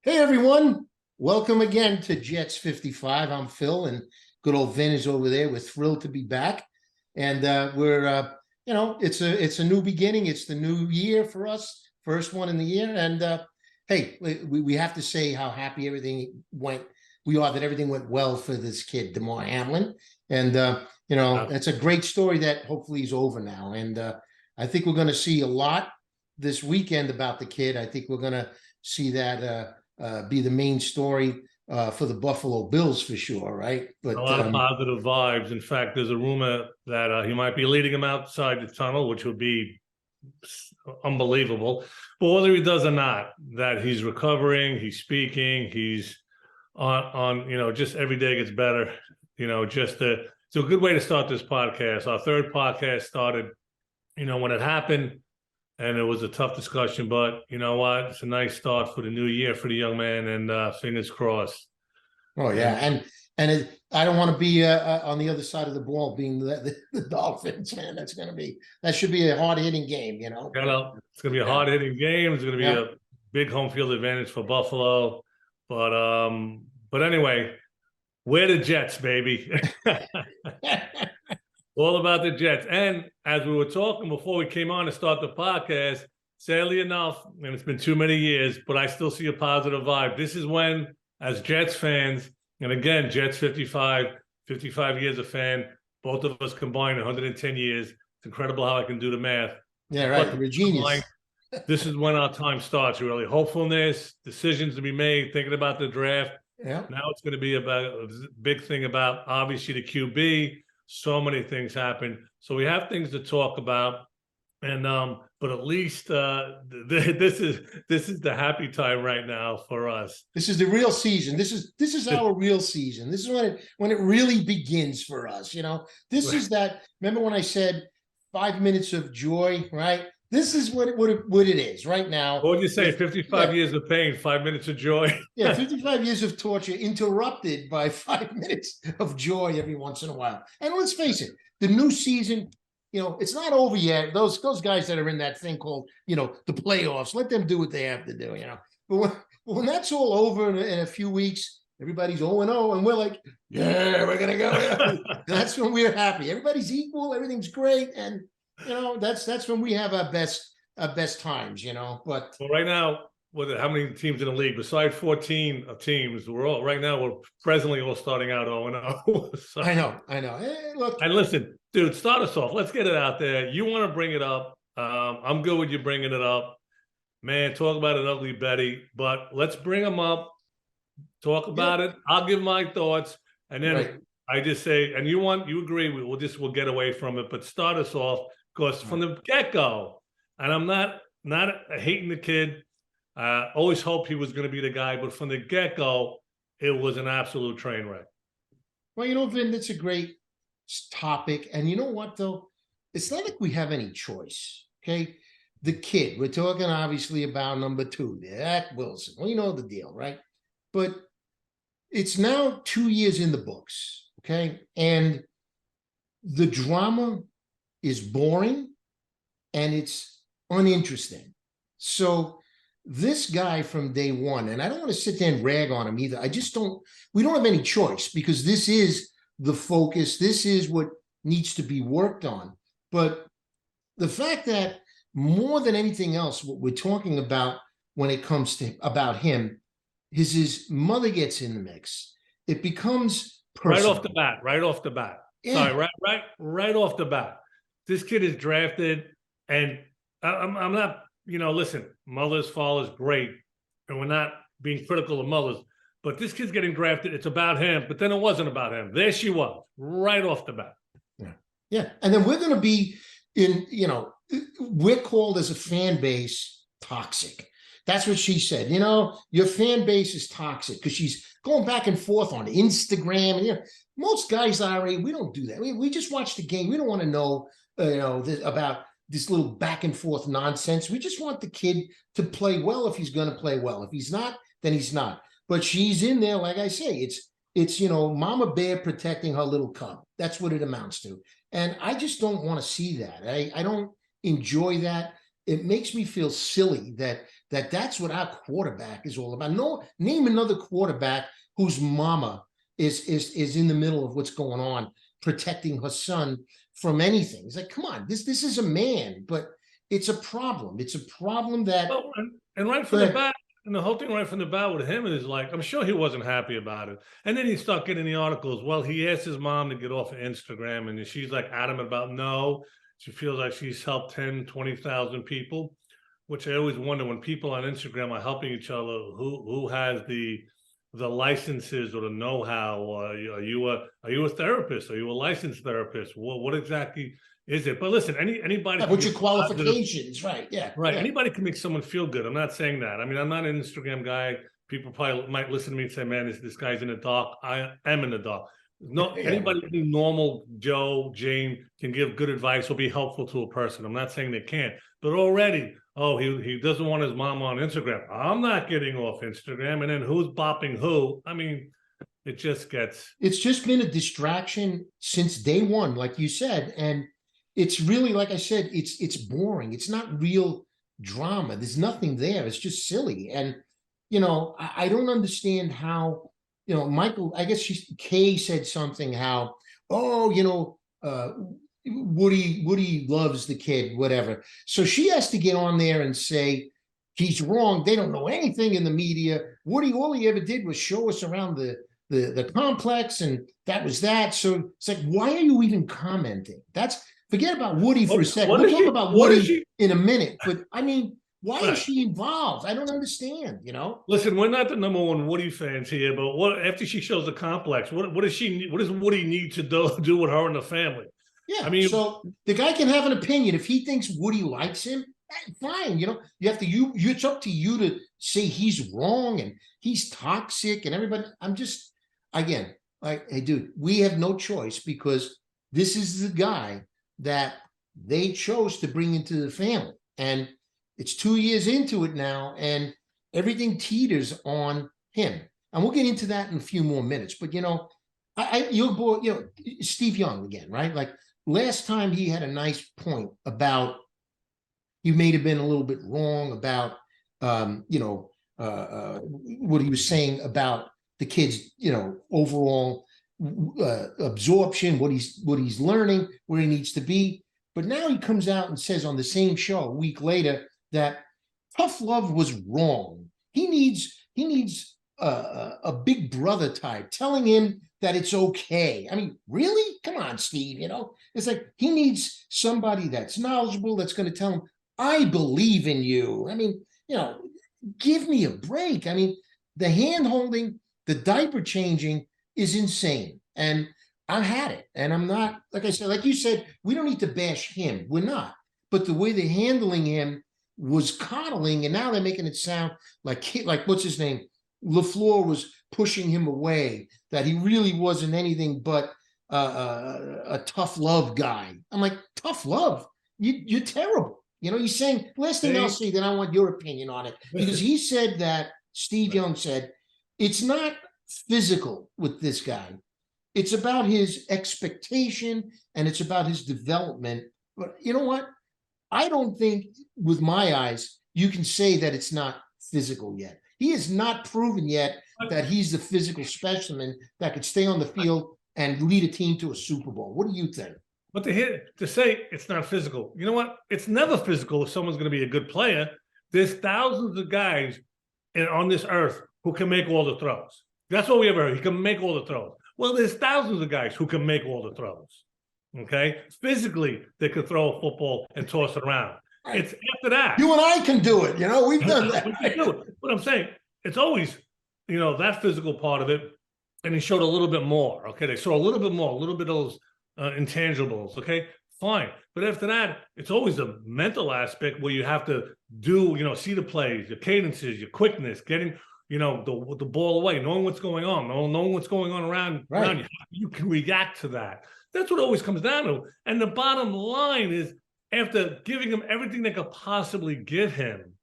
Hey everyone, welcome again to Jets 55. I'm Phil, and good old Vin is over there. We're thrilled to be back, and it's a new beginning. It's the new year for us, first one in the year, and hey, we have to say how happy everything went. We are that everything went well for this kid, DeMar Hamlin, and that's a great story that hopefully is over now, and I think we're going to see a lot this weekend about the kid. I think we're going to see that. Be the main story for the Buffalo Bills for sure, right? But a lot of positive vibes. In fact, there's a rumor that he might be leading him outside the tunnel, which would be unbelievable. But whether he does or not, that he's recovering, he's speaking, he's on just every day gets better. It's a good way to start this podcast. Our third podcast started, when it happened. And it was a tough discussion, but you know what? It's a nice start for the new year for the young man, and fingers crossed. Oh yeah, and I don't want to be on the other side of the ball, being the Dolphins, man. That should be a hard hitting game, It's going to be a hard hitting game. It's going to be a big home field advantage for Buffalo, but anyway, we're the Jets, baby. All about the Jets. And as we were talking before we came on to start the podcast, sadly enough, and it's been too many years, but I still see a positive vibe. This is when, as Jets fans, and again, Jets 55 years of fan, both of us combined 110 years. It's incredible how I can do the math. Yeah, right. We're genius. This is when our time starts, really. Hopefulness, decisions to be made, thinking about the draft. Yeah. Now it's going to be about a big thing about, obviously, the QB. So many things happen. So we have things to talk about. And but at least this is the happy time right now for us. This is the real season. This is our real season. This is when it really begins for us. This is that. Remember when I said 5 minutes of joy, right? This is what it is right now. What would you say? 55 years of pain, 5 minutes of joy. Yeah, 55 years of torture interrupted by 5 minutes of joy every once in a while. And let's face it, the new season, it's not over yet. Those guys that are in that thing called, the playoffs, let them do what they have to do, But when that's all over in a few weeks, everybody's 0-0, and we're like, yeah, we're going to go. That's when we're happy. Everybody's equal. Everything's great. And that's when we have our best times, But right now, how many teams in the league? Besides 14 teams, we're presently all starting out 0-0. So, I know. Hey, look, and listen, dude, start us off. Let's get it out there. You want to bring it up? I'm good with you bringing it up, man. Talk about an ugly Betty, but let's bring them up. Talk about it. I'll give my thoughts, and then right. I just say, and you agree? We'll get away from it, but start us off. Because from the get-go, and I'm not hating the kid, always hoped he was going to be the guy, but from the get-go, it was an absolute train wreck. Well, Vin, that's a great topic. And you know what, though? It's not like we have any choice, okay? The kid, we're talking obviously about number 2, Zach Wilson. Well, you know the deal, right? But it's now 2 years in the books, okay? And the drama is boring and it's uninteresting. So this guy from day one, and I don't want to sit there and rag on him either. We don't have any choice because this is the focus. This is what needs to be worked on. But the fact that more than anything else, what we're talking about when it comes to about him is his mother gets in the mix. It becomes personal. Right off the bat. Yeah. Sorry, right off the bat. This kid is drafted, and I'm not, listen, mothers, fathers, great, and we're not being critical of mothers, but this kid's getting drafted. It's about him, but then it wasn't about him. There she was, right off the bat. Yeah. And then we're going to be we're called as a fan base toxic. That's what she said. Your fan base is toxic because she's going back and forth on Instagram. And most guys our age, we don't do that. We just watch the game. We don't want to know about this little back and forth nonsense. We just want the kid to play well if he's going to play well. If he's not, then he's not. But she's in there, like I say, it's Mama Bear protecting her little cub. That's what it amounts to. And I just don't want to see that. I don't enjoy that. It makes me feel silly that that's what our quarterback is all about. No, name another quarterback whose mama is in the middle of what's going on, protecting her son from anything. It's like, come on, this is a man, but it's a problem. It's a problem that. Well, and right from the bat, and the whole thing right from the bat with him is like, I'm sure he wasn't happy about it. And then he started getting the articles. Well, he asked his mom to get off of Instagram, and she's like adamant about no. She feels like she's helped 10, 20,000 people, which I always wonder when people on Instagram are helping each other, who has the licenses or the know-how. Are you a therapist? Are you a licensed therapist? What exactly is it? But listen, anybody. What's your qualifications? Right. Yeah. Right. Yeah. Anybody can make someone feel good. I'm not saying that. I mean, I'm not an Instagram guy. People probably might listen to me and say, man, this guy's in the dark. I am in the dark. No, anybody, normal Joe, Jane, can give good advice or be helpful to a person. I'm not saying they can't, but already, he doesn't want his mom on Instagram. I'm not getting off Instagram. And then who's bopping who? I mean, it's just been a distraction since day one, like you said. And it's really, like I said, it's boring. It's not real drama. There's nothing there. It's just silly. And, I don't understand how, Michael, I guess Kay said something how, Woody loves the kid, whatever. So she has to get on there and say he's wrong. They don't know anything in the media. Woody, all he ever did was show us around the complex, and that was that. So it's like, why are you even commenting? Forget about Woody for a second. We'll talk about Woody in a minute. But I mean, why is she involved? I don't understand, Listen, we're not the number one Woody fans here, but after she shows the complex, what does Woody need to do with her and the family? Yeah, I mean, so the guy can have an opinion. If he thinks Woody likes him, fine. It's up to you to say he's wrong and he's toxic and everybody. Again, like, hey, dude, we have no choice because this is the guy that they chose to bring into the family. And it's 2 years into it now, and everything teeters on him. And we'll get into that in a few more minutes. But, Steve Young again, right? Like last time he had a nice point about he may have been a little bit wrong about, what he was saying about the kids, overall absorption, what he's learning, where he needs to be. But now he comes out and says on the same show a week later that tough love was wrong. He needs a big brother type telling him that it's okay. I mean, really? Come on, Steve. It's like he needs somebody that's knowledgeable, that's going to tell him, I believe in you. I mean, give me a break. I mean, the hand holding, the diaper changing is insane. And I had it. And I'm not, like I said, like you said, we don't need to bash him. We're not. But the way they're handling him was coddling, and now they're making it sound like what's his name? LaFleur was pushing him away, that he really wasn't anything but a tough love guy. I'm like, tough love? You're terrible. He's saying, last thing I'll say, then I want your opinion on it. Because he said that, Steve Young said, it's not physical with this guy. It's about his expectation and it's about his development. But you know what? I don't think with my eyes, you can say that it's not physical yet. He has not proven yet that he's the physical specimen that could stay on the field and lead a team to a Super Bowl. What do you think? But to say it's not physical, you know what? It's never physical if someone's going to be a good player. There's thousands of guys on this earth who can make all the throws. That's what we ever heard. He can make all the throws. Well, there's thousands of guys who can make all the throws. Okay? Physically, they could throw a football and toss it around. Right. It's after that. You and I can do it. We've done that. We can do it. But I'm saying it's always, that physical part of it. And he showed a little bit more. Okay? They saw a little bit more, a little bit of those intangibles. Okay? Fine. But after that, it's always a mental aspect where you have to do, see the plays, your cadences, your quickness, getting, the ball away, knowing what's going on, knowing what's going on around you. You can react to that. That's what it always comes down to. And the bottom line is, after giving him everything they could possibly give him,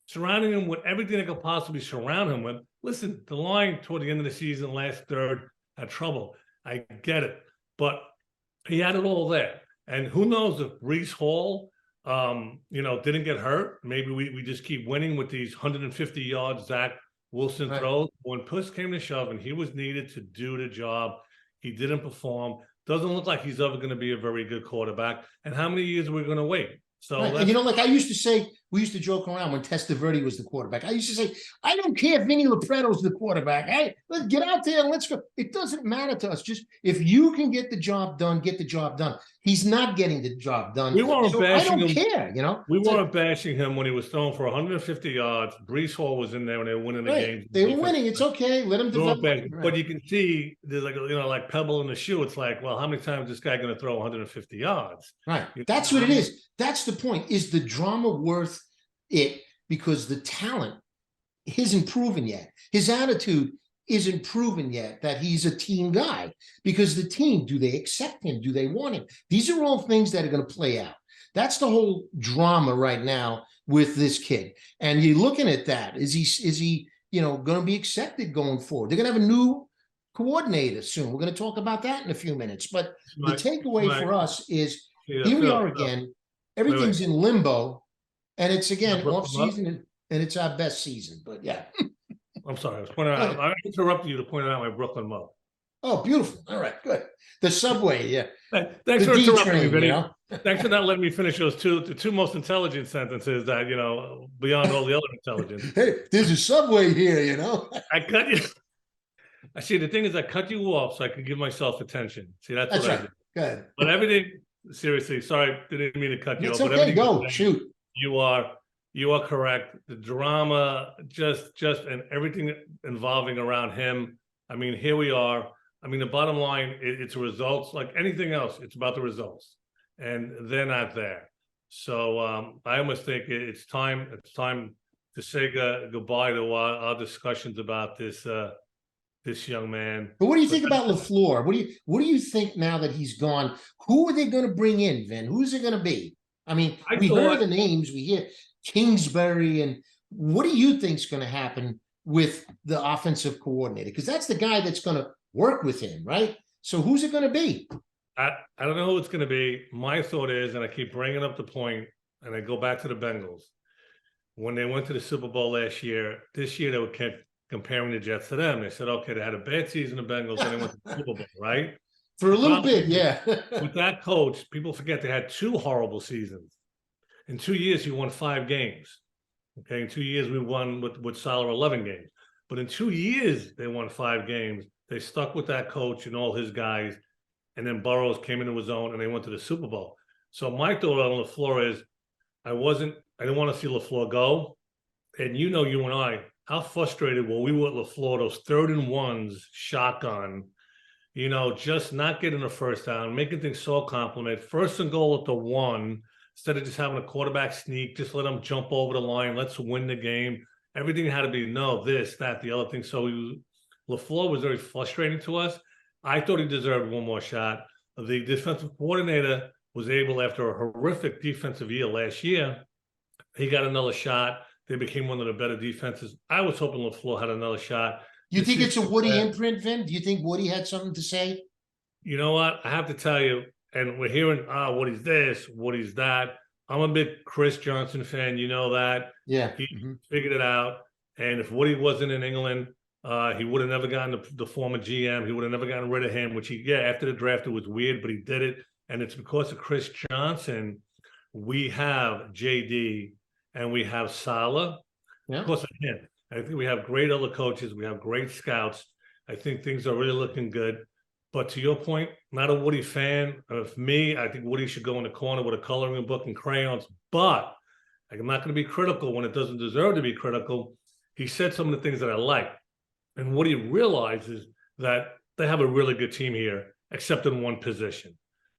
surrounding him with everything they could possibly surround him with, listen, the line toward the end of the season, last third, had trouble. I get it. But he had it all there. And who knows if Breece Hall didn't get hurt. Maybe we just keep winning with these 150 yards Zach Wilson Right. throws. When push came to shove and he was needed to do the job, he didn't perform. Doesn't look like he's ever going to be a very good quarterback. And how many years are we going to wait? So Right. And like I used to say, we used to joke around when Testaverde was the quarterback. I used to say, I don't care if Vinny Lopreto's the quarterback. Hey, let's get out there and let's go. It doesn't matter to us. Just if you can get the job done, get the job done. He's not getting the job done. We weren't so bashing I don't him. care, We weren't bashing him when he was throwing for 150 yards. Brees Hall was in there when they were winning the game. They were winning. It's okay. Let him develop. But you can see there's like pebble in the shoe. It's like, well, how many times is this guy going to throw 150 yards? Right. That's what it is. That's the point. Is the drama worth it? Because the talent isn't proven yet. His attitude isn't proven yet that he's a team guy. Because the team, do they accept him? Do they want him? These are all things that are going to play out. That's the whole drama right now with this kid. And you're looking at that. Is he going to be accepted going forward? They're going to have a new coordinator soon. We're going to talk about that in a few minutes. But the takeaway for us is here we are again. Everything's in limbo. And it's again off season, and it's our best season. But yeah. I'm sorry. I was pointing out. I interrupted you to point out my Brooklyn mug. Oh, beautiful. All right, good. The subway, yeah. Thanks for interrupting me, Vinny. Thanks for not letting me finish the two most intelligent sentences that, beyond all the other intelligence. Hey, there's a subway here, I cut you. I see. The thing is, I cut you off so I can give myself attention. See, that's what right. I did. Good. But everything, seriously, sorry, didn't mean to cut you off. It's okay. Go, shoot. You are correct. The drama, just and everything involving around him. I mean, here we are. I mean, the bottom line, it's results. Like anything else, it's about the results, and they're not there. So I almost think it's time. It's time to say goodbye to our discussions about this young man. But what do you think about LaFleur? What do you think now that he's gone? Who are they going to bring in, Vin? Who's it going to be? I mean, we heard the names. We hear Kingsbury, and what do you think is going to happen with the offensive coordinator? Because that's the guy that's going to work with him, right? So who's it going to be? I don't know who it's going to be. My thought is, and I keep bringing up the point, and I go back to the Bengals. When they went to the Super Bowl last year, this year they were kept comparing the Jets to them. They said, okay, they had a bad season, the Bengals, and they went to the Super Bowl, right? For a little bit, yeah. With that coach, people forget they had 2 horrible seasons. In 2 years, he won 5 games. Okay, in 2 years, we won with Salah 11 games. But in 2 years, they won 5 games. They stuck with that coach and all his guys. And then Burrows came into his own and they went to the Super Bowl. So my thought on LaFleur is I didn't want to see LaFleur go. And you and I, how frustrated were we with LaFleur, those 3rd and 1s, shotgun, just not getting the first down, making things so complicated. 1st and goal at the 1, instead of just having a quarterback sneak, just let them jump over the line. Let's win the game. Everything had to be this, that, the other thing. So LaFleur was very frustrating to us. I thought he deserved one more shot. The defensive coordinator was able, after a horrific defensive year last year, he got another shot. They became one of the better defenses. I was hoping LaFleur had another shot. You think it's a Woody imprint, Vin? Do you think Woody had something to say? You know what? I have to tell you, and we're hearing, Woody's this, Woody's that. I'm a big Chris Johnson fan. You know that. Yeah. He figured it out. And if Woody wasn't in England, he would have never gotten the former GM. He would have never gotten rid of him, which after the draft, it was weird, but he did it. And it's because of Chris Johnson, we have JD and we have Salah. Yeah. Because of him. I think we have great other coaches. We have great scouts. I think things are really looking good. But to your point, not a Woody fan. Of me, I think Woody should go in the corner with a coloring book and crayons. But I'm not going to be critical when it doesn't deserve to be critical. He said some of the things that I like. And Woody realizes that they have a really good team here, except in one position.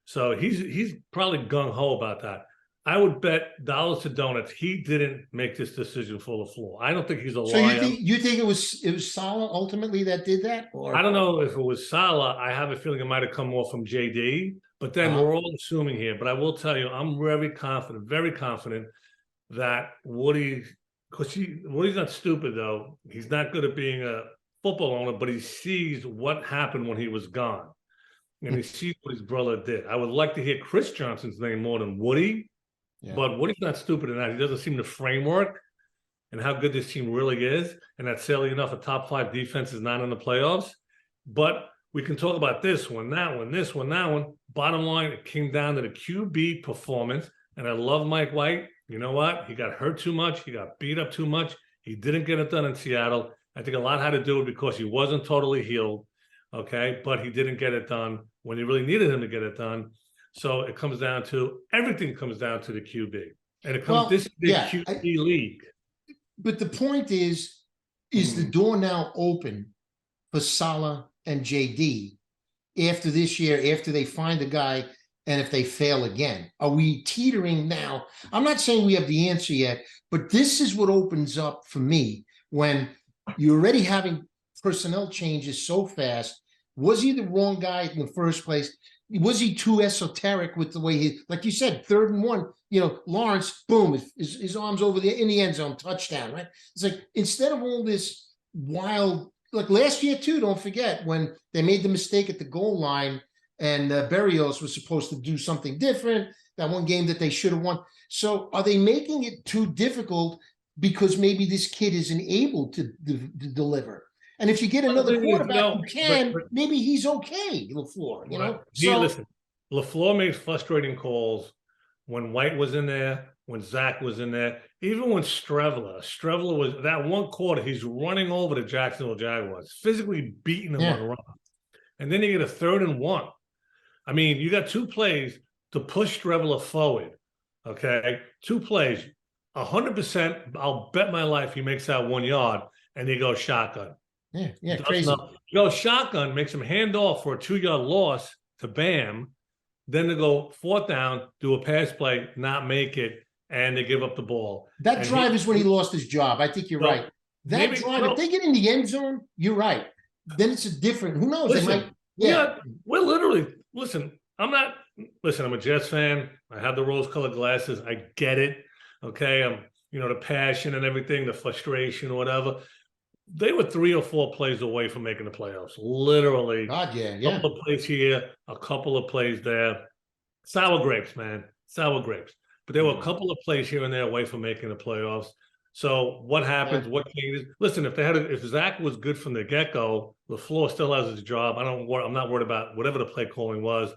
So he's probably gung-ho about that. I would bet dollars to donuts he didn't make this decision for LaFleur. I don't think he's a liar. So you think it was Salah ultimately that did that? Or I don't know if it was Salah. I have a feeling it might have come more from JD. But then we're all assuming here. But I will tell you, I'm very confident that Woody, because Woody's not stupid though. He's not good at being a football owner, but he sees what happened when he was gone, and he sees what his brother did. I would like to hear Chris Johnson's name more than Woody. Yeah. But Woody's not stupid in that. He doesn't seem the framework and how good this team really is. And that's silly enough, a top 5 defense is not in the playoffs. But we can talk about this one, that one, this one, that one. Bottom line, it came down to the QB performance. And I love Mike White. You know what? He got hurt too much. He got beat up too much. He didn't get it done in Seattle. I think a lot had to do with because he wasn't totally healed. Okay. But he didn't get it done when he really needed him to get it done. So it comes down to, everything comes down to the QB. And it comes, this is the QB league. But the point is the door now open for Salah and JD after this year, after they find a guy, and if they fail again? Are we teetering now? I'm not saying we have the answer yet, but this is what opens up for me when you're already having personnel changes so fast. Was he the wrong guy in the first place? Was he too esoteric with the way he, like you said, 3rd and 1, Lawrence, boom, his arms over there in the end zone, touchdown, right? It's like, instead of all this wild, like last year too, don't forget when they made the mistake at the goal line and Berrios was supposed to do something different, that one game that they should have won. So are they making it too difficult because maybe this kid isn't able to deliver? And if you get another quarterback who can, maybe he's okay, LaFleur, Listen, LaFleur makes frustrating calls when White was in there, when Zach was in there, even when Streveler was, that one quarter, he's running over the Jacksonville Jaguars, physically beating them on the run. And then you get a 3rd and 1. I mean, you got 2 plays to push Streveler forward, okay? 2 plays, 100%, I'll bet my life he makes that 1 yard, and he goes shotgun. Yeah, crazy. He goes shotgun, makes him hand off for a 2-yard loss to Bam, then to go 4th down, do a pass play, not make it, and they give up the ball. That drive is when he lost his job. I think you're right. That drive, if they get in the end zone, you're right. Then it's a different, who knows? Listen, they might, we're literally, listen, I'm a Jets fan. I have the rose-colored glasses. I get it. Okay. I'm, the passion and everything, the frustration or whatever. They were 3 or 4 plays away from making the playoffs. Literally. God, yeah. A couple of plays here, a couple of plays there. Sour grapes, man. Sour grapes. But there were a couple of plays here and there away from making the playoffs. So what happens? What changes? Listen, if Zach was good from the get-go, LaFleur still has his job. I'm not worried about whatever the play calling was.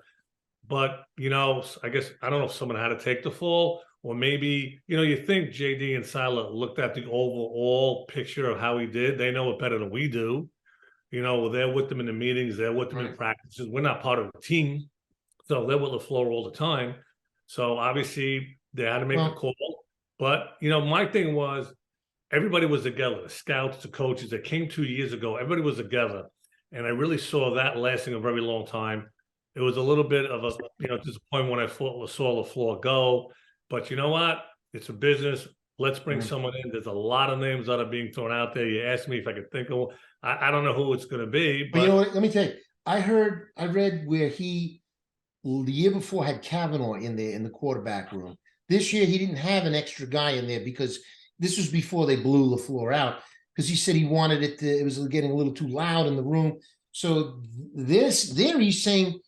But, I guess, I don't know if someone had to take the fall, or maybe, you think JD and Salah looked at the overall picture of how he did. They know it better than we do. They're with them in the meetings. They're with them in practices. We're not part of the team. So they're with LaFleur all the time. So obviously they had to make a call. But, my thing was everybody was together. The scouts, the coaches that came 2 years ago, everybody was together. And I really saw that lasting a very long time. It was a little bit of a, disappointment when I saw LaFleur go. But you know what? It's a business. Let's bring someone in. There's a lot of names that are being thrown out there. You asked me if I could think of. I don't know who it's going to be. But you know what? Let me tell you. I read where the year before had Kavanaugh in there in the quarterback room. This year he didn't have an extra guy in there because this was before they blew LaFleur out, because he said he wanted it was getting a little too loud in the room. So there he's saying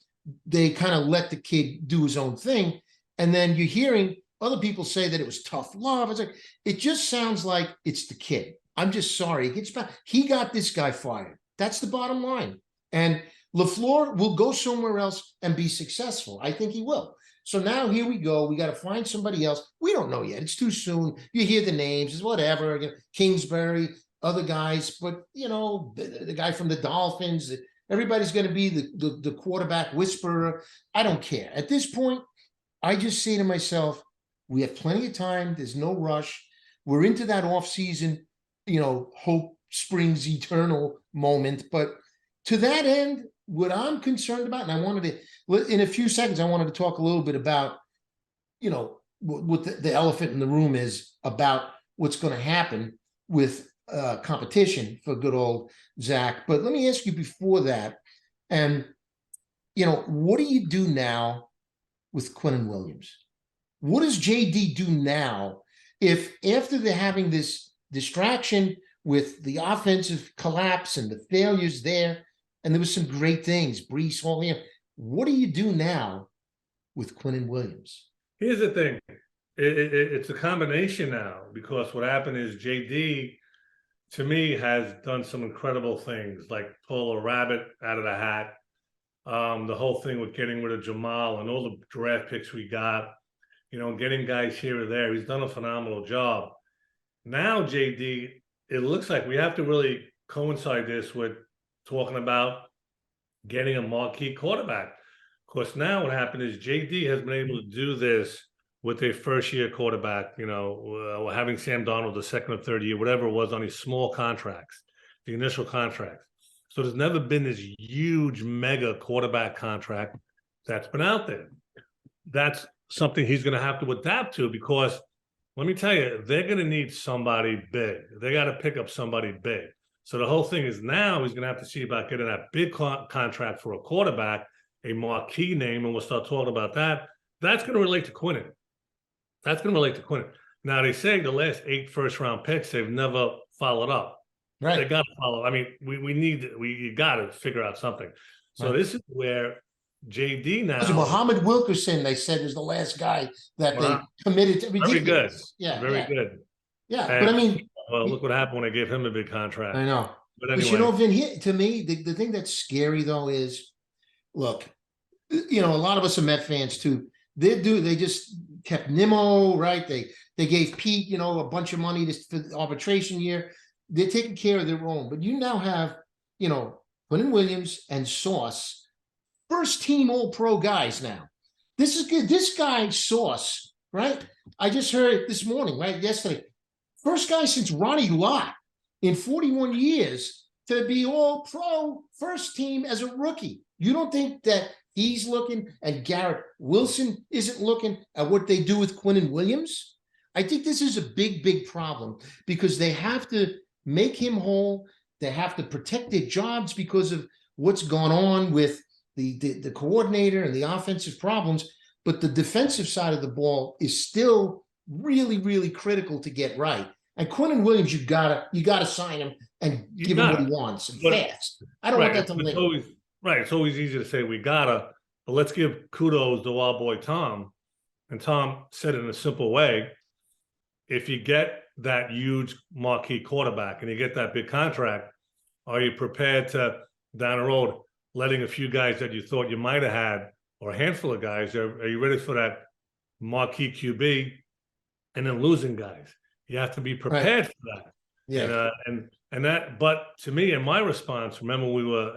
they kind of let the kid do his own thing. And then you're hearing other people say that it was tough love. It's like, it just sounds like it's the kid. I'm just sorry. He got this guy fired. That's the bottom line. And LaFleur will go somewhere else and be successful. I think he will. So now here we go. We got to find somebody else. We don't know yet. It's too soon. You hear the names, it's whatever. Kingsbury, other guys, but the guy from the Dolphins. Everybody's going to be the quarterback whisperer. I don't care. At this point, I just say to myself, we have plenty of time. There's no rush. We're into that off-season, hope springs eternal moment. But to that end, what I'm concerned about, and I wanted to, in a few seconds, I wanted to talk a little bit about, what the elephant in the room is about what's going to happen with competition for good old Zach. But let me ask you before that, and, what do you do now with Quinnen Williams? What does JD do now if after they're having this distraction with the offensive collapse and the failures there, and there was some great things, Brees Hall here, what do you do now with Quinnen Williams? Here's the thing. it's a combination now, because what happened is JD, to me, has done some incredible things, like pull a rabbit out of the hat. The whole thing with getting rid of Jamal and all the draft picks we got, getting guys here or there. He's done a phenomenal job. Now, JD, it looks like we have to really coincide this with talking about getting a marquee quarterback. Of course, now what happened is JD has been able to do this with a first-year quarterback, having Sam Darnold the second or third year, whatever it was, on these small contracts, the initial contracts. So there's never been this huge mega quarterback contract that's been out there. That's something he's going to have to adapt to, because let me tell you, they're going to need somebody big. They got to pick up somebody big. So the whole thing is now he's going to have to see about getting that big contract for a quarterback, a marquee name, and we'll start talking about that. That's going to relate to Quinnen. That's going to relate to Quinnen. Now, they say the last 8 first-round picks, they've never followed up. Right. They got to follow. I mean, you got to figure out something. So this is where JD now. Muhammad Wilkerson, they said, was the last guy that they committed to. Very good. Yeah. Very good. Yeah. And, but I mean, well, look what happened when they gave him a big contract. I know. But anyway. But Vin, to me, the thing that's scary, though, is, look, a lot of us are Met fans, too. They just kept Nimmo, right? They gave Pete, a bunch of money for the arbitration year. They're taking care of their own. But you now have, Quinnen Williams and Sauce, first team All-Pro guys now. This is good. This guy, Sauce, right? I just heard it this morning, right? Yesterday. First guy since Ronnie Lott in 41 years to be All-Pro first team as a rookie. You don't think that he's looking, and Garrett Wilson isn't looking at what they do with Quinnen Williams? I think this is a big, big problem, because they have to make him whole. They have to protect their jobs because of what's gone on with the coordinator and the offensive problems. But the defensive side of the ball is still really, really critical to get right. And Quinnen Williams, you gotta sign him and give him what he wants and fast. I don't want that to linger. It's always easy to say we gotta, but let's give kudos to our boy Tom. And Tom said it in a simple way: if you get that huge marquee quarterback and you get that big contract, are you prepared to, down the road, letting a few guys that you thought you might have had, or a handful of guys, are you ready for that marquee QB, and then losing guys? You have to be prepared for that. Yeah. And that, but to me, in my response, remember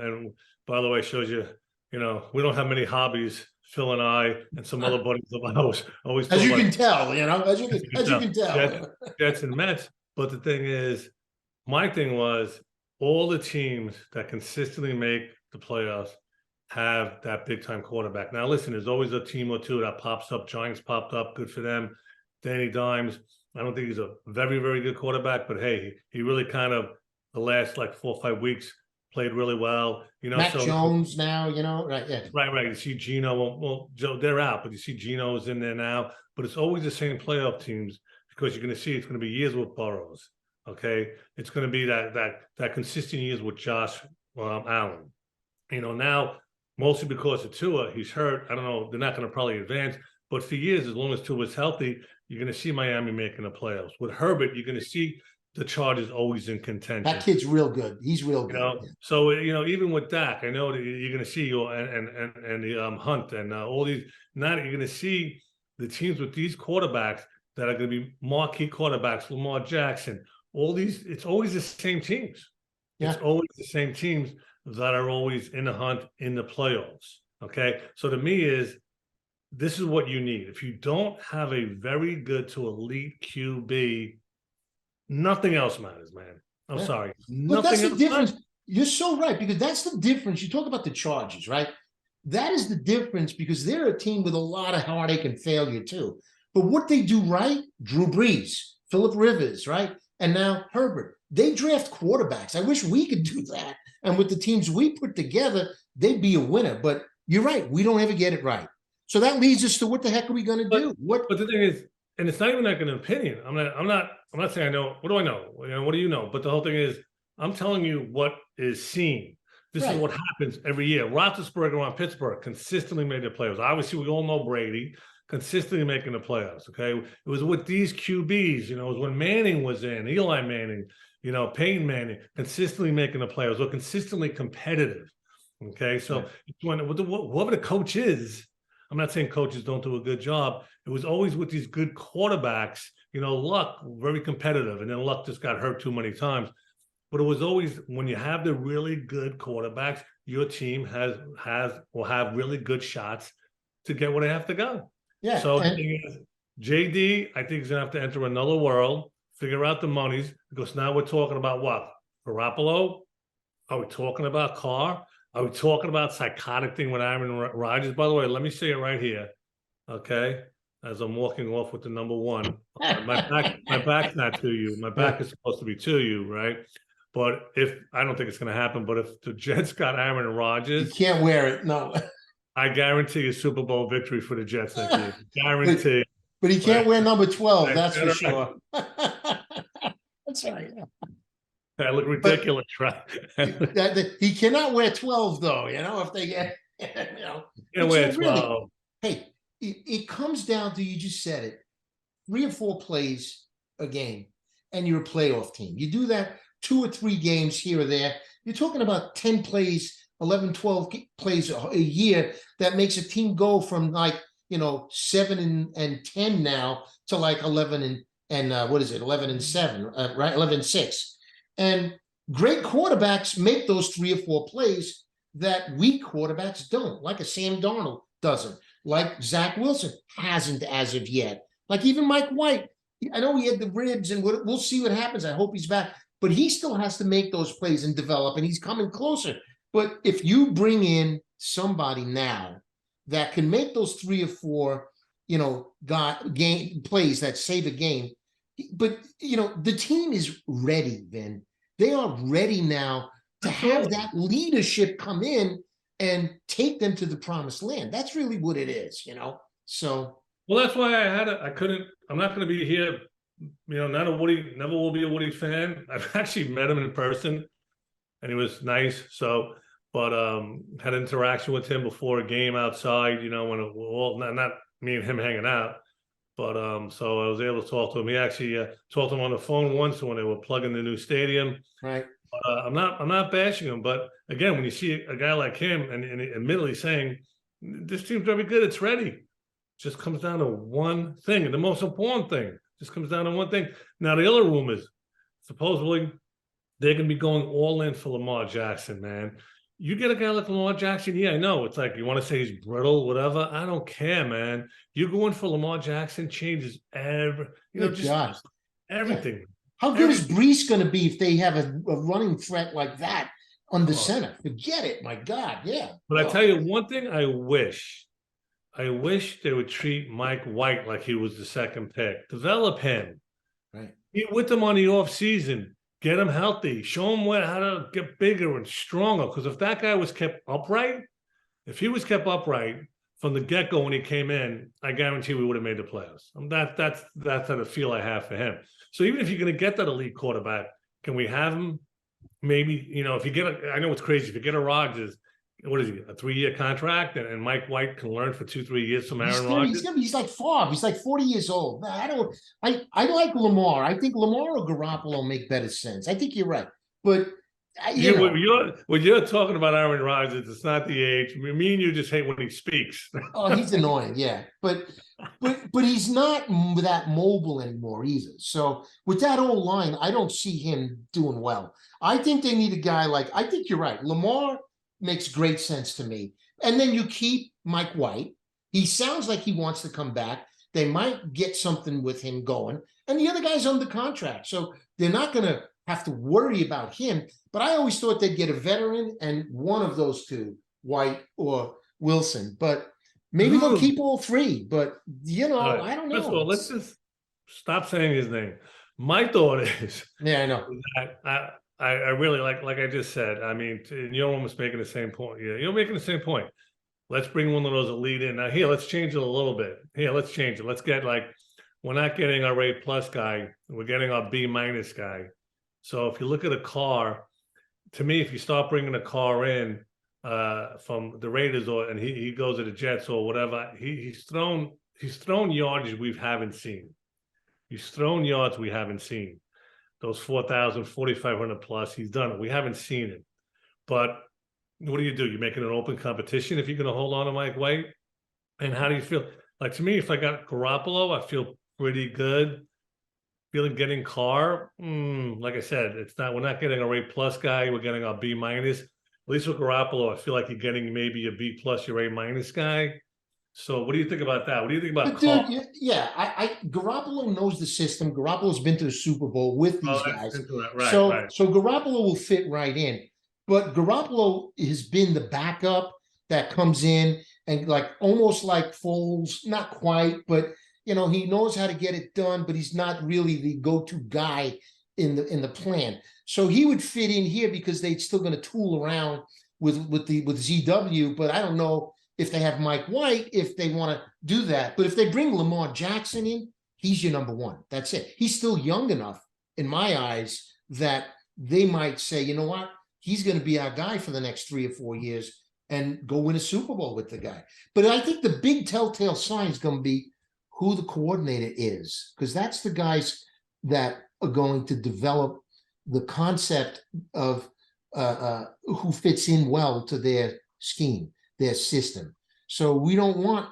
and by the way, shows you, we don't have many hobbies, Phil and I and some other buddies of ours. Always, as you can tell, as you can tell. Jets and Mets. But the thing is, my thing was, all the teams that consistently make the playoffs have that big time quarterback. Now, listen, there's always a team or two that pops up. Giants popped up, good for them. Danny Dimes, I don't think he's a very, very good quarterback, but hey, he really kind of, the last 4 or 5 weeks, played really well. Mac Jones now, right? Yeah. Right. You see Geno. Well, Joe, they're out, but you see Geno's in there now. But it's always the same playoff teams, because you're going to see it's going to be years with Burrows. Okay, it's going to be that consistent years with Josh Allen. Now mostly because of Tua, he's hurt. I don't know. They're not going to probably advance, but for years, as long as Tua's healthy, you're going to see Miami making the playoffs. With Herbert, you're going to see the Chargers always in contention. That kid's real good. He's real good. So even with Dak, I know that you're going to see and the Hunt and all these. Now you're going to see the teams with these quarterbacks that are going to be marquee quarterbacks, Lamar Jackson. All these, it's always the same teams. Yeah. It's always the same teams that are always in the hunt in the playoffs. Okay, so to me this is what you need. If you don't have a very good to elite QB, nothing else matters, man. I'm sorry. But that's the difference. You're so right, because that's the difference. You talk about the Chargers, right? That is the difference, because they're a team with a lot of heartache and failure too. But what they do right, Drew Brees, Phillip Rivers, right? And now Herbert. They draft quarterbacks. I wish we could do that. And with the teams we put together, they'd be a winner. But you're right. We don't ever get it right. So that leads us to what the heck are we going to do? But the thing is, and it's not even like an opinion. I'm not saying I know. What do I know? What do you know? But the whole thing is, I'm telling you what is seen. This is what happens every year. Roethlisberger on Pittsburgh consistently made the playoffs. Obviously, we all know Brady. consistently making the playoffs. Okay, it was with these QBs. You know, it was when Manning was in, Eli Manning, you know, Peyton Manning, consistently making the playoffs, or consistently competitive. Okay, so it's when whoever the coach is, I'm not saying coaches don't do a good job. It was always with these good quarterbacks. You know, Luck very competitive, and then Luck just got hurt too many times. But it was always when you have the really good quarterbacks, your team will have really good shots to get where they have to go. Yeah. So the thing is, JD, I think he's gonna have to enter another world, figure out the monies, because now we're talking about what? Garoppolo? Are we talking about Carr? Are we talking about psychotic thing with Aaron Rodgers? By the way, let me say it right here, okay? As I'm walking off with the number one, my back's not to you. My back is supposed to be to you, right? But I don't think it's going to happen. But if the Jets got Aaron Rodgers, you can't wear it. No, I guarantee a Super Bowl victory for the Jets next year. Guarantee. But he can't wear number 12. That's for right. sure. That's right. I look ridiculous, right? He cannot wear 12, though. You know, if they get, you know, can't wear 12. Really, hey, it comes down to, you just said it, 3 or 4 plays a game, and you're a playoff team. You do that 2 or 3 games here or there. You're talking about 10 plays, 11, 12 plays a year. That makes a team go from, like, you know, 7 and 10 now to like 11 and what is it, 11 and 7, right? 11 and 6. And great quarterbacks make those 3 or 4 plays that weak quarterbacks don't, like a Sam Darnold doesn't, like Zach Wilson hasn't as of yet, like even Mike White. I know he had the ribs, and we'll see what happens. I hope he's back, but he still has to make those plays and develop, and he's coming closer. But if you bring in somebody now that can make those 3 or 4, you know, game plays that save a game, but, you know, the team is ready, Vin. They are ready now to have that leadership come in and take them to the promised land. That's really what it is, you know? So. Well, that's why I'm not going to be here, you know, never will be a Woody fan. I've actually met him in person, and he was nice. So, but had an interaction with him before a game outside, you know, when it, well, not me and him hanging out. But so I was able to talk to him. He actually talked to him on the phone once when they were plugging the new stadium. Right. I'm not bashing him, but again, when you see a guy like him and admittedly saying this team's very good, it's ready. It just comes down to one thing, and the most important thing just comes down to one thing. Now the other rumors, supposedly they're going to be going all in for Lamar Jackson, man. You get a guy like Lamar Jackson, yeah, I know. It's like you want to say he's brittle, whatever. I don't care, man. You go in for Lamar Jackson, changes just everything. How good is Brees going to be if they have a running threat like that on the center? Forget it, my God, yeah. But I tell you one thing, I wish they would treat Mike White like he was the second pick. Develop him. Right. Get with him on the offseason. Get him healthy. Show him how to get bigger and stronger. Because if that guy was kept upright, from the get-go when he came in, I guarantee we would have made the playoffs. That's the feel I have for him. So even if you're going to get that elite quarterback, can we have him? Maybe, you know, if you get I know it's crazy. If you get a Rodgers, what is he, a 3-year contract, and Mike White can learn for 2-3 years from Aaron Rodgers? He's like Favre. He's like 40 years old. I like Lamar. I think Lamar or Garoppolo make better sense. I think you're right. But when you're talking about Aaron Rodgers, it's not the age. Me and you just hate when he speaks. Oh, he's annoying, yeah. But he's not that mobile anymore either. So with that old line, I don't see him doing well. I think they need a guy like, I think you're right. Lamar makes great sense to me. And then you keep Mike White. He sounds like he wants to come back. They might get something with him going. And the other guy's under contract. So they're not going to have to worry about him. But I always thought they'd get a veteran and one of those two, White or Wilson. But maybe they'll keep all 3. But, you know, I don't know. First of all, let's just stop saying his name. My thought is, yeah, I know. I really like I just said. I mean, you're almost making the same point. Yeah, you're making the same point. Let's bring one of those elite in. Now, here, let's change it a little bit. Here, let's change it. Let's get we're not getting our A+ guy. We're getting our B- guy. So if you look at a car, to me, if you start bringing a car in from the Raiders and he goes to the Jets or whatever, he's thrown he's thrown yards we haven't seen. He's thrown yards we haven't seen. Those 4,000, 4,500 plus, he's done it. We haven't seen it. But what do? You're making an open competition if you're going to hold on to Mike White. And how do you feel? Like, to me, if I got Garoppolo, I feel pretty good. Feeling getting Carr, like I said, we're not getting a A plus guy. We're getting a B minus. At least with Garoppolo, I feel like you're getting maybe a B plus, your A minus guy. So what do you think about that? What do you think about Carr? Dude, yeah, Garoppolo knows the system. Garoppolo's been to the Super Bowl with these guys. Right, so Garoppolo will fit right in. But Garoppolo has been the backup that comes in and like almost like Foles, not quite, but he knows how to get it done, but he's not really the go-to guy in the plan. So he would fit in here because they're still going to tool around with ZW, but I don't know if they have Mike White, if they want to do that. But if they bring Lamar Jackson in, he's your number one. That's it. He's still young enough, in my eyes, that they might say, you know what? He's going to be our guy for the next 3 or 4 years and go win a Super Bowl with the guy. But I think the big telltale sign is going to be who the coordinator is, because that's the guys that are going to develop the concept of who fits in well to their scheme, their system. So we don't want,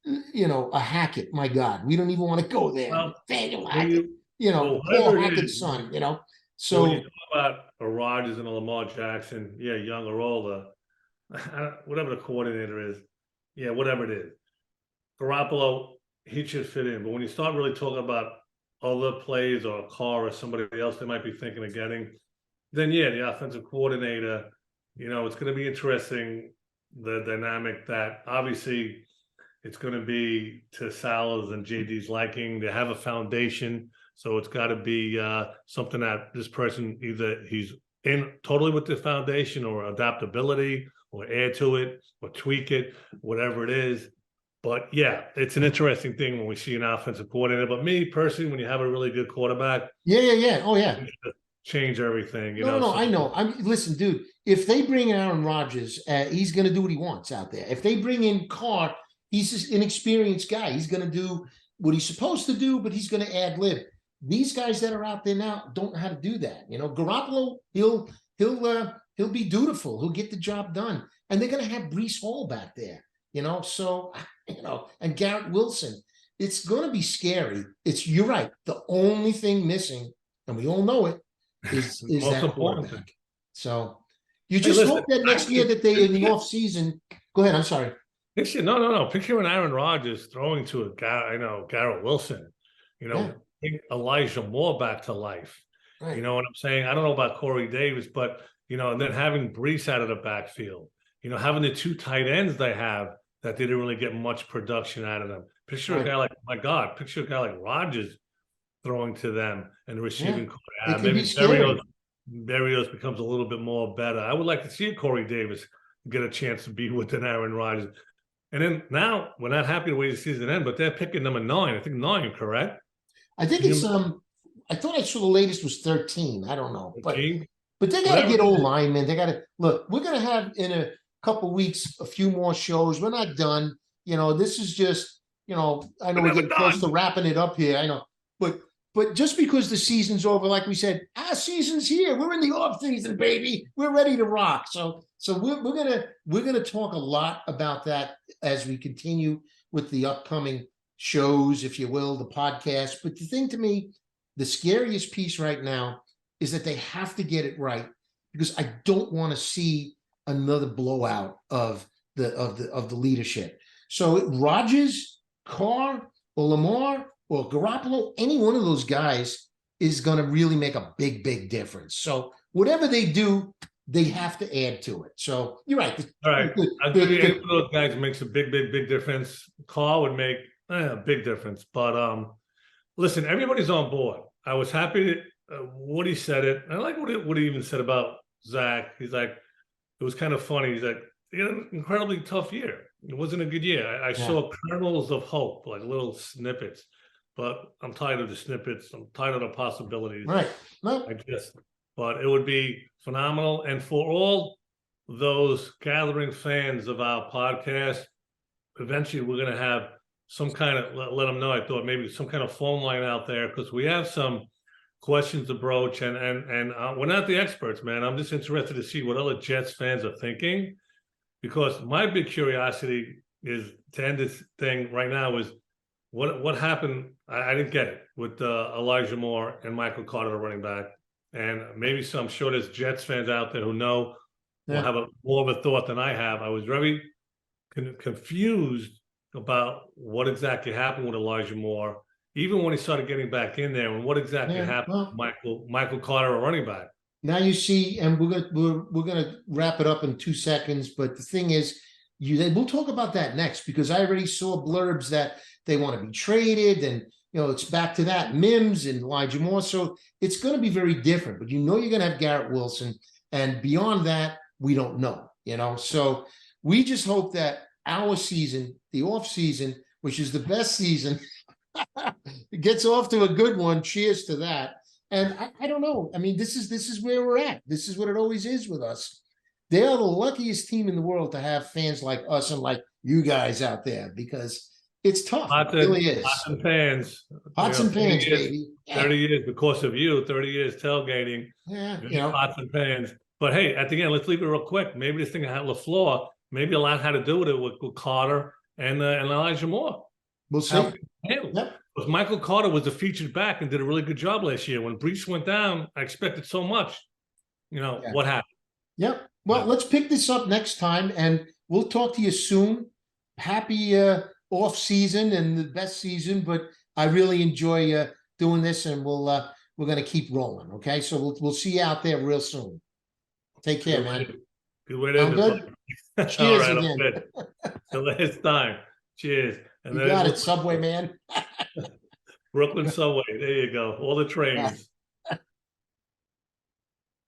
a Hackett. My God, we don't even want to go there. Well, Daniel Hackett, Paul Hackett's son. So when you talk about a Rodgers and a Lamar Jackson, yeah, young or older, whatever the coordinator is, yeah, whatever it is, Garoppolo, he should fit in. But when you start really talking about other plays or a Carr or somebody else they might be thinking of getting, then yeah, the offensive coordinator, it's going to be interesting, the dynamic that obviously it's going to be to Salah's and JD's liking. They have a foundation, so it's got to be something that this person, either he's in totally with the foundation or adaptability or add to it or tweak it, whatever it is. But yeah, it's an interesting thing when we see an offensive coordinator. But me personally, when you have a really good quarterback, yeah, oh yeah, change everything. No, I know. Listen, dude. If they bring in Aaron Rodgers, he's going to do what he wants out there. If they bring in Carr, he's just an inexperienced guy. He's going to do what he's supposed to do, but he's going to ad lib. These guys that are out there now don't know how to do that. Garoppolo, he'll be dutiful. He'll get the job done, and they're going to have Breece Hall back there. So and Garrett Wilson. It's going to be scary. You're right. The only thing missing, and we all know it, is that quarterback. So you just hope that next year that they in the off season. Go ahead. I'm sorry. No. Picturing Aaron Rodgers throwing to Garrett Wilson. Bring Elijah Moore back to life. Right. You know what I'm saying? I don't know about Corey Davis, but and then having Breece out of the backfield. Having the 2 tight ends they have that they didn't really get much production out of them. Picture a guy like Rodgers throwing to them and receiving. Yeah, maybe Berrios becomes a little bit more better. I would like to see Corey Davis get a chance to be with an Aaron Rodgers. And then now we're not happy the way the season ends, but they're picking number 9. I think 9, correct? I think it's I thought I saw the latest was 13. I don't know. 13? But they got to get old linemen. They got to look. We're going to have in a couple weeks a few more shows. We're not done. This is just I know we're getting close to wrapping it up here. I know, but just because the season's over, like we said, our season's here. We're in the off season, baby. We're ready to rock. So we're gonna talk a lot about that as we continue with the upcoming shows, if you will, the podcast. But the thing to me, the scariest piece right now is that they have to get it right, because I don't want to see another blowout of the leadership. So Rodgers, Carr, or Lamar, or Garoppolo, any one of those guys is going to really make a big, big difference. So whatever they do, they have to add to it. So you're right. All right. I'll give you any of those guys makes a big, big, big difference. Carr would make a big difference. But listen, everybody's on board. I was happy that Woody said it. I like what he even said about Zach. He's like, it was kind of funny. He's like, he had an incredibly tough year. It wasn't a good year. I saw kernels of hope, like little snippets, but I'm tired of the snippets. I'm tired of the possibilities. Right. Well, but it would be phenomenal. And for all those gathering fans of our podcast, eventually we're going to have some kind of, let them know, I thought maybe some kind of phone line out there, because we have some questions to broach, and we're not the experts, man. I'm just interested to see what other Jets fans are thinking, because my big curiosity is, to end this thing right now, is what happened. I didn't get it with Elijah Moore and Michael Carter, the running back, and maybe I'm sure there's Jets fans out there who know, will have more of a thought than I have. I was very confused about what exactly happened with Elijah Moore, even when he started getting back in there, and what exactly happened with Michael Carter, a running back. Now you see, and we're gonna wrap it up in 2 seconds. But the thing is, we'll talk about that next, because I already saw blurbs that they want to be traded, and it's back to that Mims and Elijah Moore. So it's going to be very different. But you're going to have Garrett Wilson, and beyond that, we don't know. So we just hope that our season, the off season, which is the best season, gets off to a good one. Cheers to that. And I don't know. I mean, this is where we're at. This is what it always is with us. They are the luckiest team in the world to have fans like us and like you guys out there, because it's tough. It really is. Pots and pans. Pots and pans, baby. 30 years because of you, 30 years tailgating. Yeah, pots and pans. But hey, at the end, let's leave it real quick. Maybe this thing had LaFleur, maybe a lot had to do with it with Carter and Elijah Moore. We'll see. Because Michael Carter was a featured back and did a really good job last year. When Brees went down, I expected so much. What happened? Yep. Well, let's pick this up next time, and we'll talk to you soon. Happy off season and the best season, but I really enjoy doing this, and we're going to keep rolling. Okay, so we'll see you out there real soon. Take care, man. Good way to end it. Cheers again. The last time. Cheers. And you got it, Subway man. Brooklyn Subway. There you go. All the trains.